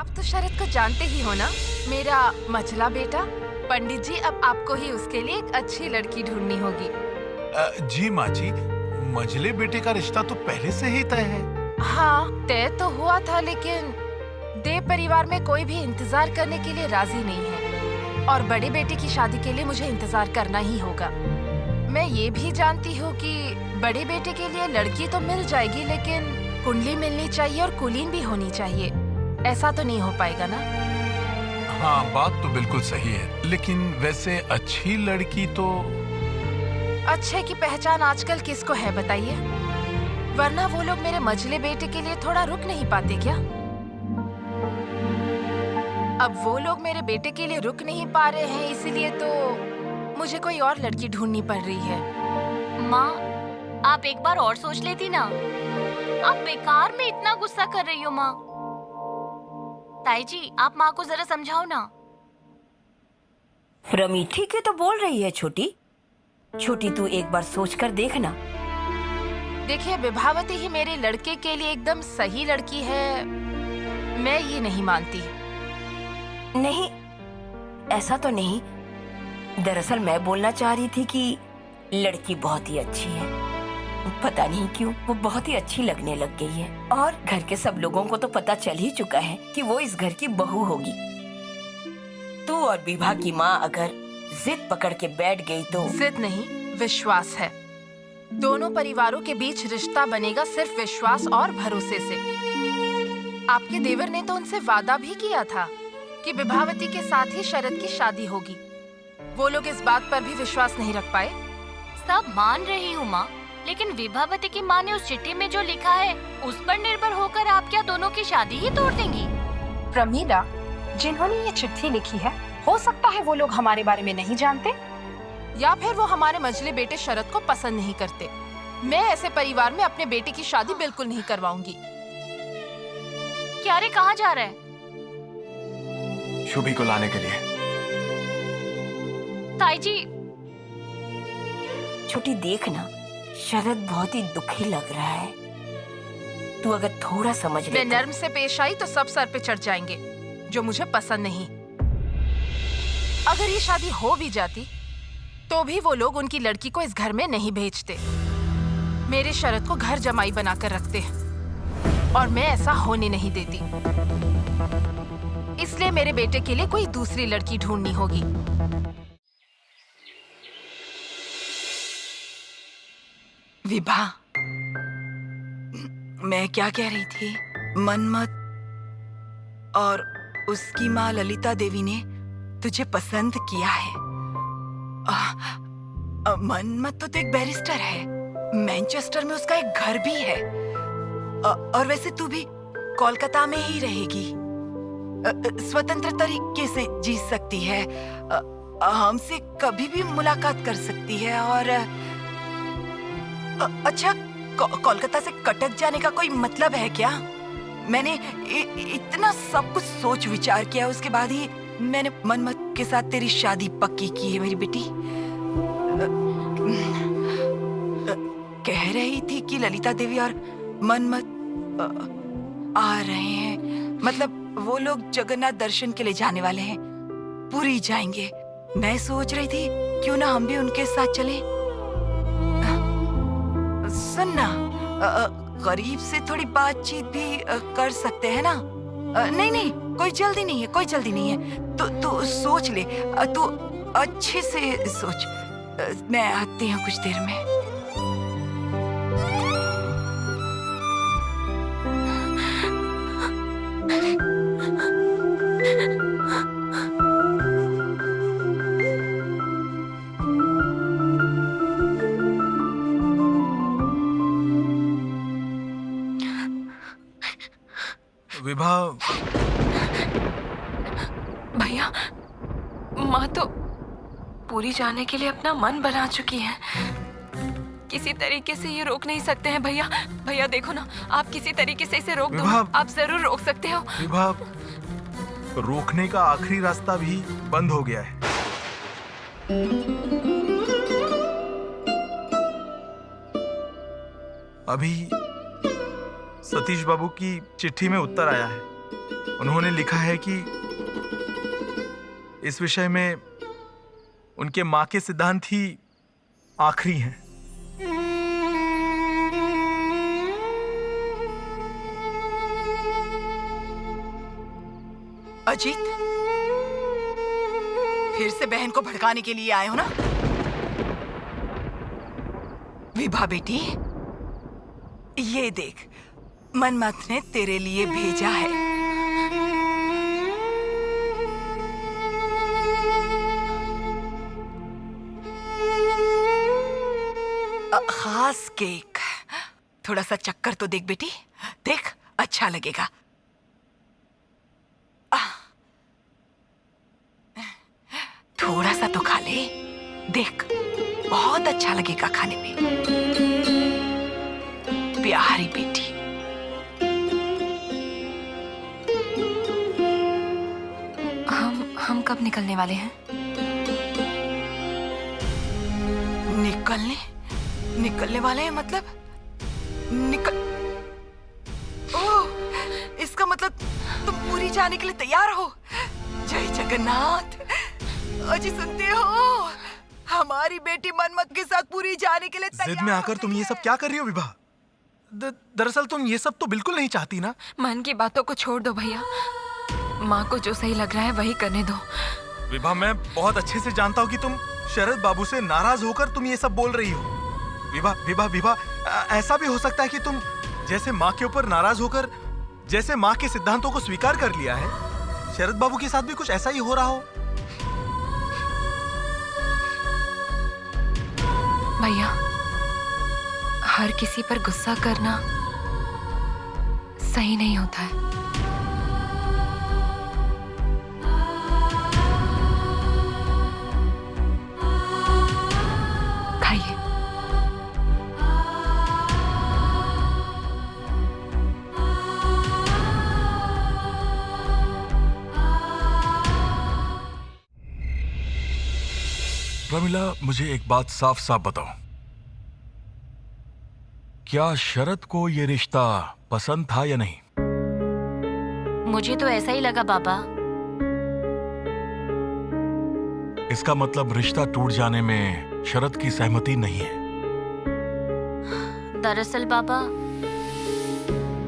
आप तो शरद को जानते ही हो ना, मेरा मझला बेटा। पंडित जी, अब आपको ही उसके लिए एक अच्छी लड़की ढूंढनी होगी। जी माँ जी, मझले बेटे का रिश्ता तो पहले से ही तय है। हाँ, तय तो हुआ था, लेकिन देव परिवार में कोई भी इंतजार करने के लिए राजी नहीं है और बड़े बेटे की शादी के लिए मुझे इंतजार करना ही होगा। मैं ये भी जानती हूँ कि बड़े बेटे के लिए लड़की तो मिल जाएगी, लेकिन कुंडली मिलनी चाहिए और कुलीन भी होनी चाहिए। ऐसा तो नहीं हो पाएगा ना? हाँ, बात तो बिल्कुल सही है, लेकिन वैसे अच्छी लड़की तो... अच्छे की पहचान आजकल किसको है बताइए? वरना वो लोग मेरे मझले बेटे के लिए थोड़ा रुक नहीं पाते क्या? अब वो लोग मेरे बेटे के लिए रुक नहीं पा रहे हैं, इसीलिए तो मुझे कोई और लड़की ढूंढनी पड़ रही है। माँ, आप एक बार और सोच लेती ना। आप बेकार में इतना गुस्सा कर रही हो माँ। ताई जी, आप माँ को जरा समझाओ ना। रमी ठीक है तो बोल रही है छोटी। छोटी तू एक बार सोच कर देखना। देखिए, विभावती ही मेरे लड़के के लिए एकदम सही लड़की है, मैं ये नहीं मानती। नहीं, ऐसा तो नहीं। दरअसल मैं बोलना चाह रही थी कि लड़की बहुत ही अच्छी है। पता नहीं क्यों वो बहुत ही अच्छी लगने लग गई है और घर के सब लोगों को तो पता चल ही चुका है कि वो इस घर की बहू होगी। तू और विभा की माँ अगर जिद पकड़ के बैठ गई तो... जिद नहीं, विश्वास है। दोनों परिवारों के बीच रिश्ता बनेगा सिर्फ विश्वास और भरोसे से। आपके देवर ने तो उनसे वादा भी किया था कि विभावती के साथ ही शरद की शादी होगी। वो लोग इस बात पर भी विश्वास नहीं रख पाए। सब मान रही हूँ माँ, लेकिन विभावती की माँ ने उस चिट्ठी में जो लिखा है उस पर निर्भर होकर आप क्या दोनों की शादी ही तोड़ देंगी? प्रमीला, जिन्होंने ये चिट्ठी लिखी है, हो सकता है वो लोग हमारे बारे में नहीं जानते, या फिर वो हमारे मझले बेटे शरद को पसंद नहीं करते। मैं ऐसे परिवार में अपने बेटे की शादी बिल्कुल नहीं करवाऊंगी। क्या रे, कहाँ जा रहा है? शुभी को लाने के लिए। ताई जी, छोटी देखना, शरद बहुत ही दुखी लग रहा है। तू अगर थोड़ा समझ ले मैं नर्म से पेश आई तो सब सर पे चढ़ जाएंगे, जो मुझे पसंद नहीं। अगर ये शादी हो भी जाती तो भी वो लोग उनकी लड़की को इस घर में नहीं भेजते। मेरे शरद को घर जमाई बनाकर रखते हैं और मैं ऐसा होने नहीं देती। इसलिए मेरे बेटे के लिए कोई दूसरी लड़की ढूंढनी होगी। विभा, मैं क्या कह रही थी? मनमत और उसकी माँ ललिता देवी ने तुझे पसंद किया है। मनमत तो एक बैरिस्टर है, मैनचेस्टर में उसका एक घर भी है। और वैसे तू भी कोलकाता में ही रहेगी, स्वतंत्र तरीके से जी सकती है, हमसे कभी भी मुलाकात कर सकती है। और अच्छा, कोलकाता से कटक जाने का कोई मतलब है क्या? मैंने इतना सब कुछ सोच विचार किया, उसके बाद ही मैंने मनमत के साथ तेरी शादी पक्की की है मेरी बेटी। कह रही थी कि ललिता देवी और मनमत आ रहे हैं, मतलब वो लोग जगन्नाथ दर्शन के लिए जाने वाले हैं, पुरी जाएंगे। मैं सोच रही थी क्यों ना हम भी उनके साथ चलें। सुनना, गरीब से थोड़ी बातचीत भी कर सकते हैं ना? नहीं नहीं, कोई जल्दी नहीं है, कोई जल्दी नहीं है। तू सोच ले, तू अच्छे से सोच। मैं आती हूँ कुछ देर में। विभा, भैया, माँ तो पूरी जाने के लिए अपना मन बना चुकी है। किसी तरीके से ये रोक नहीं सकते हैं भैया। भैया देखो ना, आप किसी तरीके से इसे रोक दो। आप जरूर रोक सकते हो। विभा, रोकने का आखिरी रास्ता भी बंद हो गया है। अभी सतीश बाबू की चिट्ठी में उत्तर आया है उन्होंने लिखा है कि इस विषय में उनके मां के सिद्धांत ही आखिरी हैं। अजीत, फिर से बहन को भड़काने के लिए आए हो ना? विभा बेटी, ये देख, मनमथ ने तेरे लिए भेजा है। खास केक। थोड़ा सा चक्कर तो देख बेटी, देख, अच्छा लगेगा। थोड़ा सा तो खा ले, देख, बहुत अच्छा लगेगा खाने में। प्यारी बेटी। हम कब निकलने वाले हैं? निकलने वाले हैं मतलब? ओह, इसका मतलब तुम पूरी जाने के लिए तैयार हो? जय जगन्नाथ। अजी सुनते हो? हमारी बेटी मनमथ के साथ पूरी जाने के लिए तैयार जिद में आकर तुम ये सब क्या कर रही हो विभा? दरअसल तुम ये सब तो बिल्कुल नहीं चाहती ना। मन की बातों को छोड़ दो भैया, माँ को जो सही लग रहा है वही करने दो। विभा, मैं बहुत अच्छे से जानता हूँ कि तुम शरद बाबू से नाराज होकर तुम ये सब बोल रही हो। विभा विभा विभा, ऐसा भी हो सकता है कि तुम जैसे माँ के ऊपर नाराज होकर जैसे माँ के सिद्धांतों को स्वीकार कर लिया है, शरद बाबू के साथ भी कुछ ऐसा ही हो रहा हो। भैया, हर किसी पर गुस्सा करना सही नहीं होता है। खाइए। प्रमिला, मुझे एक बात साफ साफ बताओ, क्या शरद को ये रिश्ता पसंद था या नहीं? मुझे तो ऐसा ही लगा बाबा। इसका मतलब रिश्ता टूट जाने में शरद की सहमति नहीं है। दरअसल बाबा,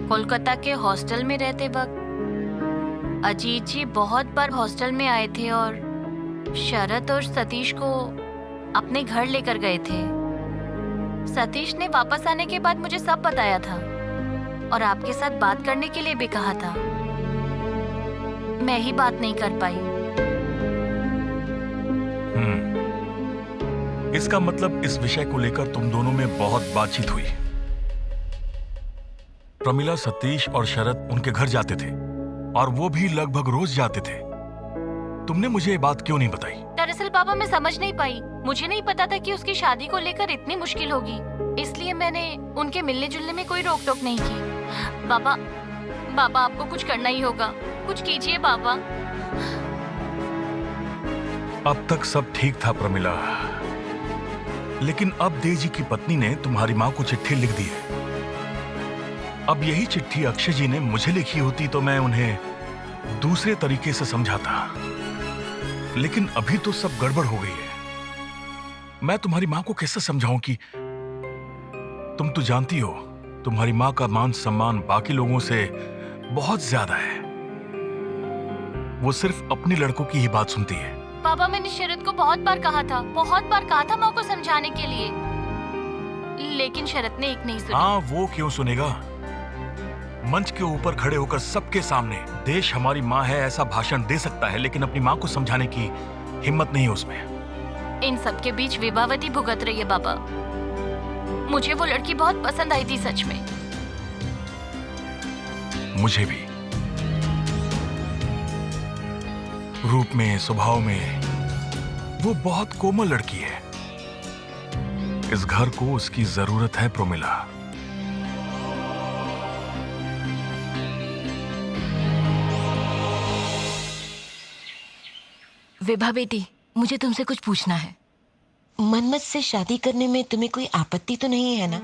कोलकाता के हॉस्टल में रहते वक्त अजीत जी बहुत बार हॉस्टल में आए थे और शरद और सतीश को अपने घर लेकर गए थे। सतीश ने वापस आने के बाद मुझे सब बताया था और आपके साथ बात करने के लिए भी कहा था। मैं ही बात नहीं कर पाई। इसका मतलब इस विषय को लेकर तुम दोनों में बहुत बातचीत हुई। प्रमिला, सतीश और शरद उनके घर जाते थे और वो भी लगभग रोज जाते थे। तुमने मुझे ये बात क्यों नहीं बताई? दरअसल बाबा, मैं समझ नहीं पाई। मुझे नहीं पता था कि उसकी शादी को लेकर इतनी मुश्किल होगी, इसलिए मैंने उनके मिलने जुलने में कोई रोक टोक नहीं की। बाबा, बाबा आपको कुछ करना ही होगा, कुछ कीजिए बाबा। अब तक सब ठीक था प्रमिला, लेकिन अब देजी की पत्नी ने तुम्हारी माँ को चिट्ठी लिख दी है। अब यही चिट्ठी अक्षय जी ने मुझे लिखी होती तो मैं उन्हें दूसरे तरीके से समझाता, लेकिन अभी तो सब गड़बड़ हो गई है। मैं तुम्हारी माँ को कैसे समझाऊं कि तुम तो जानती हो तुम्हारी माँ का मान सम्मान बाकी लोगों से बहुत ज्यादा है। वो सिर्फ अपने लड़कों की ही बात सुनती है। बाबा, मैंने शरद को बहुत बार कहा था माँ को समझाने के लिए, लेकिन शरद ने एक नहीं सुनी। हाँ, वो क्यों सुनेगा? मंच के ऊपर खड़े होकर सबके सामने देश हमारी माँ है ऐसा भाषण दे सकता है, लेकिन अपनी माँ को समझाने की हिम्मत नहीं है उसमें। इन सब के बीच विभावती भुगत रही है बाबा। मुझे वो लड़की बहुत पसंद आई थी सच में। मुझे भी। रूप में, स्वभाव में वो बहुत कोमल लड़की है। इस घर को उसकी जरूरत है प्रोमिला। विभा बेटी, मुझे तुमसे कुछ पूछना है। मनमथ से शादी करने में तुम्हें कोई आपत्ति तो नहीं है ना?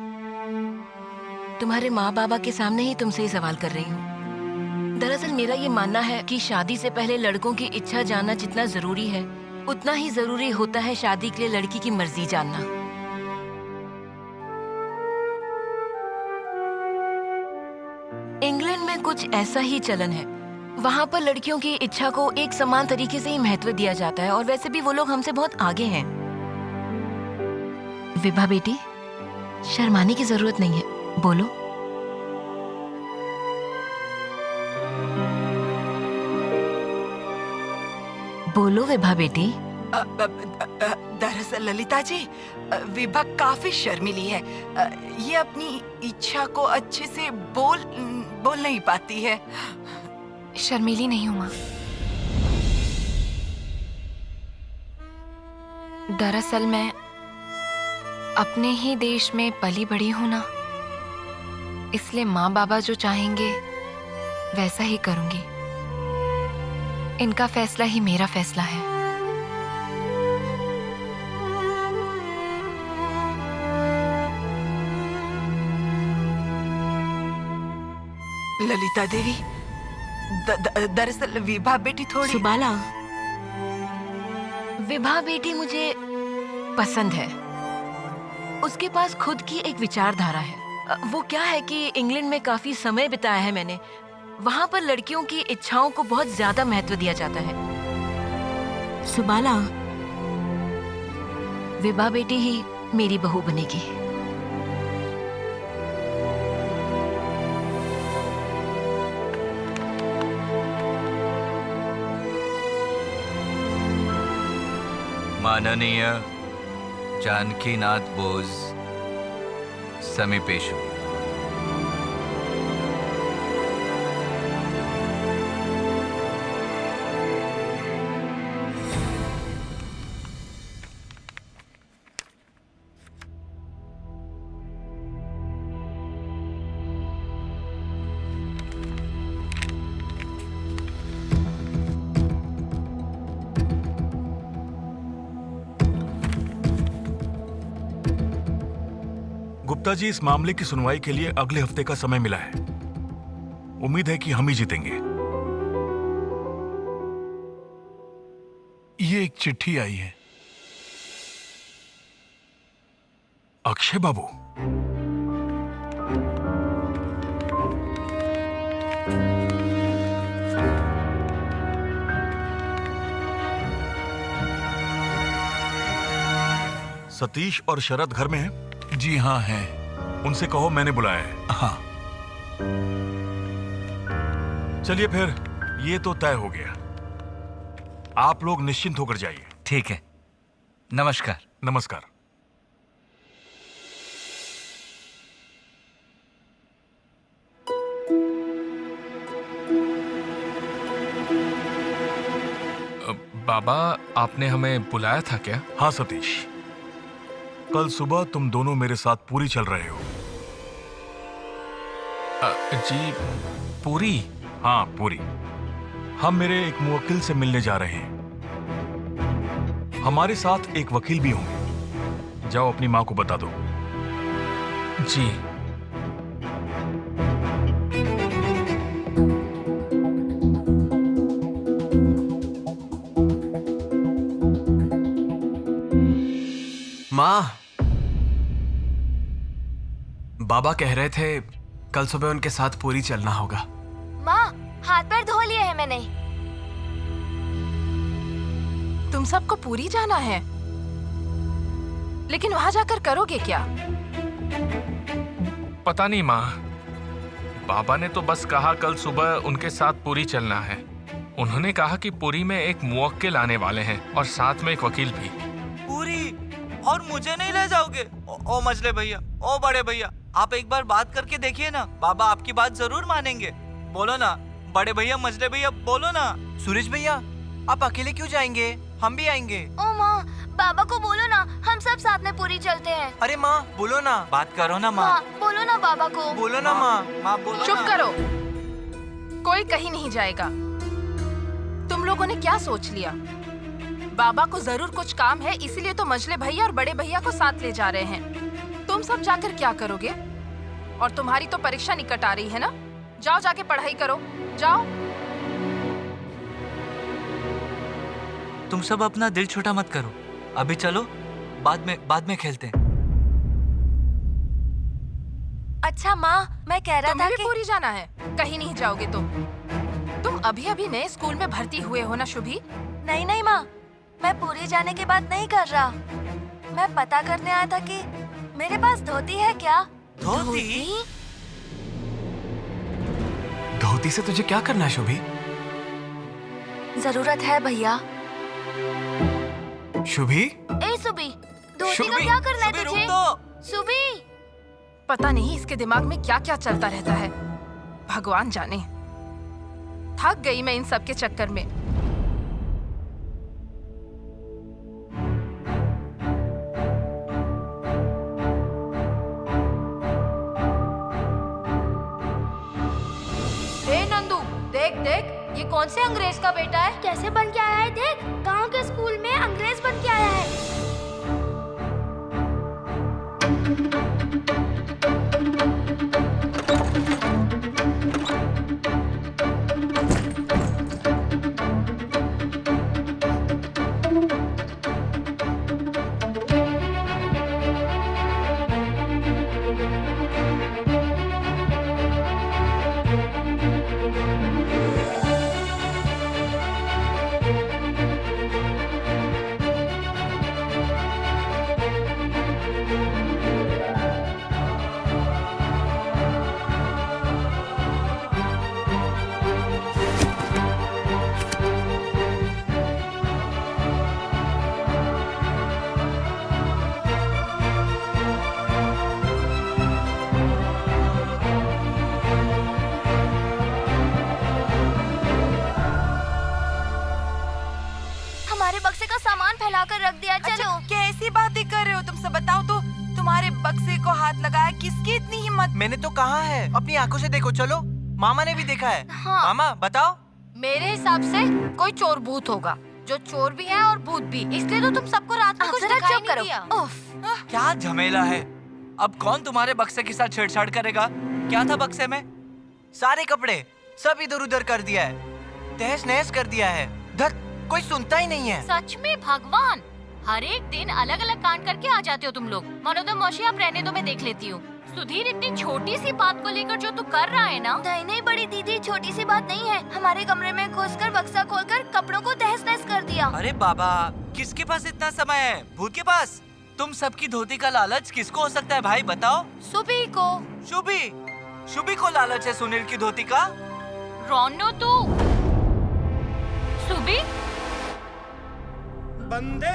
तुम्हारे माँ बाबा के सामने ही तुमसे ये सवाल कर रही हूँ। दरअसल मेरा ये मानना है कि शादी से पहले लड़कों की इच्छा जानना जितना जरूरी है, उतना ही जरूरी होता है शादी के लिए लड़की की मर्जी जानना। इंग्लैंड में कुछ ऐसा ही चलन है। वहाँ पर लड़कियों की इच्छा को एक समान तरीके से ही महत्व दिया जाता है और वैसे भी वो लोग हमसे बहुत आगे हैं। विभा बेटी, शर्माने की जरूरत नहीं है, बोलो। बोलो विभा बेटी। दरअसल ललिता जी, विभा काफी शर्मीली है। ये अपनी इच्छा को अच्छे से बोल नहीं पाती है। शर्मीली नहीं हूँ माँ। दरअसल मैं अपने ही देश में पली बड़ी हूँ ना, इसलिए माँ बाबा जो चाहेंगे वैसा ही करूँगी। इनका फैसला ही मेरा फैसला है। ललिता देवी, दरअसल विभा बेटी थोड़ी सुबाला, विभा बेटी मुझे पसंद है। उसके पास खुद की एक विचारधारा है। वो क्या है कि इंग्लैंड में काफी समय बिताया है मैंने। वहाँ पर लड़कियों की इच्छाओं को बहुत ज्यादा महत्व दिया जाता है। सुबाला, विभा बेटी ही मेरी बहू बनेगी। माननीय जानकीनाथ बोस समीपेशु, गुप्ता जी, इस मामले की सुनवाई के लिए अगले हफ्ते का समय मिला है। उम्मीद है कि हम ही जीतेंगे। ये एक चिट्ठी आई है। अक्षय बाबू, सतीश और शरद घर में हैं? जी हाँ है। उनसे कहो मैंने बुलाया है। हाँ। चलिए फिर, ये तो तय हो गया। आप लोग निश्चिंत होकर जाइए। ठीक है। नमस्कार। नमस्कार। बाबा, आपने हमें बुलाया था क्या? हाँ सतीश, कल सुबह तुम दोनों मेरे साथ पूरी चल रहे हो। जी, पूरी? हाँ, पूरी। हम मेरे एक मुवक्किल से मिलने जा रहे हैं। हमारे साथ एक वकील भी होंगे। जाओ अपनी माँ को बता दो। जी। माँ, बाबा कह रहे थे कल सुबह उनके साथ पूरी चलना होगा। माँ, हाथ पैर धो लिए हैं मैंने। तुम सबको पूरी जाना है, लेकिन वहां जाकर करोगे क्या? पता नहीं माँ, बाबा ने तो बस कहा कल सुबह उनके साथ पूरी चलना है। उन्होंने कहा कि पूरी में एक मुवक्किल आने वाले हैं और साथ में एक वकील भी। पूरी? और मुझे नहीं ले जाओगे? ओ मजले भैया, ओ बड़े भैया, आप एक बार बात करके देखिए ना, बाबा आपकी बात जरूर मानेंगे। बोलो ना बड़े भैया, मजले भैया, बोलो ना। सुरेश भैया, आप अकेले क्यों जाएंगे? हम भी आएंगे। ओ माँ, बाबा को बोलो ना, हम सब साथ में पूरी चलते हैं। अरे माँ बोलो ना, बात करो ना माँ। बोलो ना बाबा को। बोलो ना माँ, माँ बोलो। चुप ना। करो, कोई कहीं नहीं जाएगा। तुम लोगों ने क्या सोच लिया? बाबा को जरूर कुछ काम है, इसीलिए तो मजले भैया और बड़े भैया को साथ ले जा रहे हैं। तुम सब जाकर क्या करोगे? और तुम्हारी तो परीक्षा निकट आ रही है ना, जाओ जाके पढ़ाई करो, जाओ। तुम सब अपना दिल छोटा मत करो, अभी चलो, बाद में खेलते हैं। अच्छा माँ, मैं कह रहा तुम्हें था भी कि पूरी जाना है? कहीं नहीं जाओगे तुम अभी अभी नए स्कूल में भर्ती हुए हो ना शुभी? नहीं नहीं माँ, मैं पूरी जाने की बात नहीं कर रहा। मैं पता करने आया था कि मेरे पास धोती है क्या? धोती? धोती से तुझे क्या करना है शुभी? जरूरत है भैया। शुभी? ए सुबी, धोती का शुभी, क्या करना है शुभी, रुक तुझे? तो। सुबी, पता नहीं इसके दिमाग में क्या क्या चलता रहता है, भगवान जाने। थक गई मैं इन सब के चक्कर में। ए नंदू, देख देख, ये कौन से अंग्रेज का बेटा है? कैसे बन के आया है देख, गांव के स्कूल में अंग्रेज बन के आया है। हमारे बक्से का सामान फैलाकर रख दिया। चलो। अच्छा, कैसी बातें कर रहे हो तुम सब? बताओ तो, तुम्हारे बक्से को हाथ लगाया किसकी इतनी हिम्मत? मैंने तो कहा है, अपनी आंखों से देखो। चलो, मामा ने भी देखा है। हाँ। मामा बताओ। मेरे हिसाब से कोई चोर भूत होगा, जो चोर भी है और भूत भी। इसलिए तो तुम सबको रात में कुछ दिखाई नहीं दिया। उफ। क्या झमेला है? अब कौन तुम्हारे बक्से के साथ छेड़छाड़ करेगा? क्या था बक्से में? सारे कपड़े सब इधर उधर कर दिया है, तहस नहस कर दिया है। धत, कोई सुनता ही नहीं है। सच में भगवान, हर एक दिन अलग अलग कांड करके आ जाते हो तुम लोग। मनोदम मौसी, आप रहने दो, मैं देख लेती हूँ। सुधीर, इतनी छोटी सी बात को लेकर जो तू कर रहा है ना। नहीं नहीं बड़ी दीदी, छोटी सी बात नहीं है। हमारे कमरे में घुसकर बक्सा खोलकर कपड़ों को तहस नहस कर दिया। अरे बाबा, किसके पास इतना समय है? भूत के पास? तुम सबकी धोती का लालच किसको हो सकता है भाई, बताओ? सुबी को। शुभी? शुभी को लालच है सुनील की धोती का? रोनो तू। सुबी? बंदे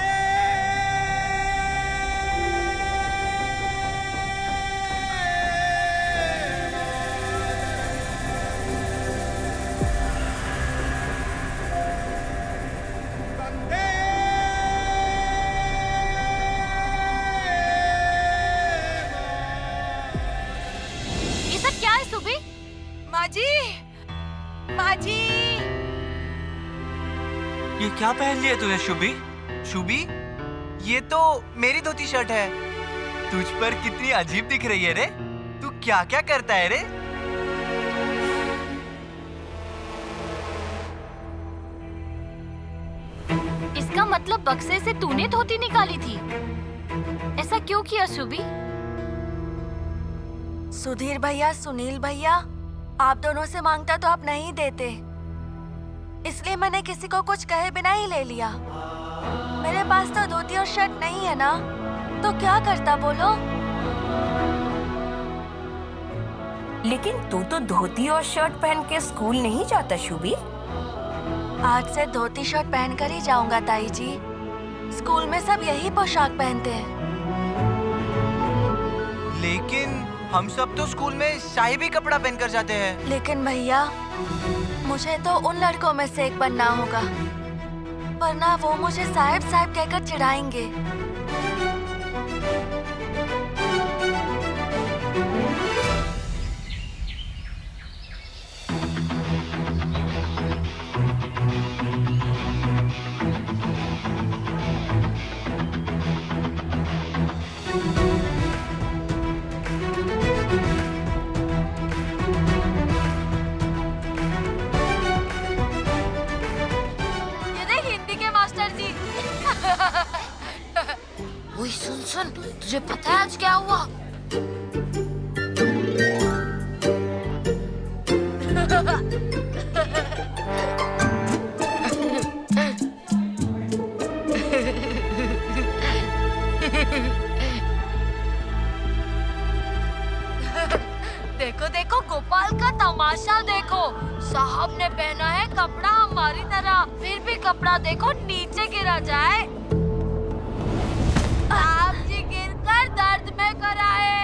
ये सब क्या है सुबी? माँ जी, माँ जी। ये क्या पहन लिया तूने शुभी? शुभी, ये तो मेरी धोती शर्ट है। तुझ पर कितनी अजीब दिख रही है रे। तू क्या क्या करता है रे? इसका मतलब बक्से से तूने धोती निकाली थी। ऐसा क्यों किया सुबी? सुधीर भैया, सुनील भैया, आप दोनों से मांगता तो आप नहीं देते, इसलिए मैंने किसी को कुछ कहे बिना ही ले लिया। मेरे पास तो धोती और शर्ट नहीं है ना, तो क्या करता बोलो? लेकिन तू तो धोती और शर्ट पहन के स्कूल नहीं जाता शुभी? आज से धोती शर्ट पहनकर ही जाऊंगा ताई जी। स्कूल में सब यही पोशाक पहनते हैं। लेकिन हम सब तो स्कूल में साहिबी कपड़ा पहनकर जाते हैं। लेकिन भैया, मुझे तो उन लड़कों में से एक बनना होगा, वरना वो मुझे साहिब साहिब कहकर चिढ़ाएंगे। ओए सुन सुन, तुझे पता है आज क्या हुआ? देखो देखो गोपाल का तमाशा देखो। साहब ने पहना है कपड़ा हमारी तरह, फिर भी कपड़ा देखो नीचे गिरा जाए। आप जी गिरकर दर्द में कराए।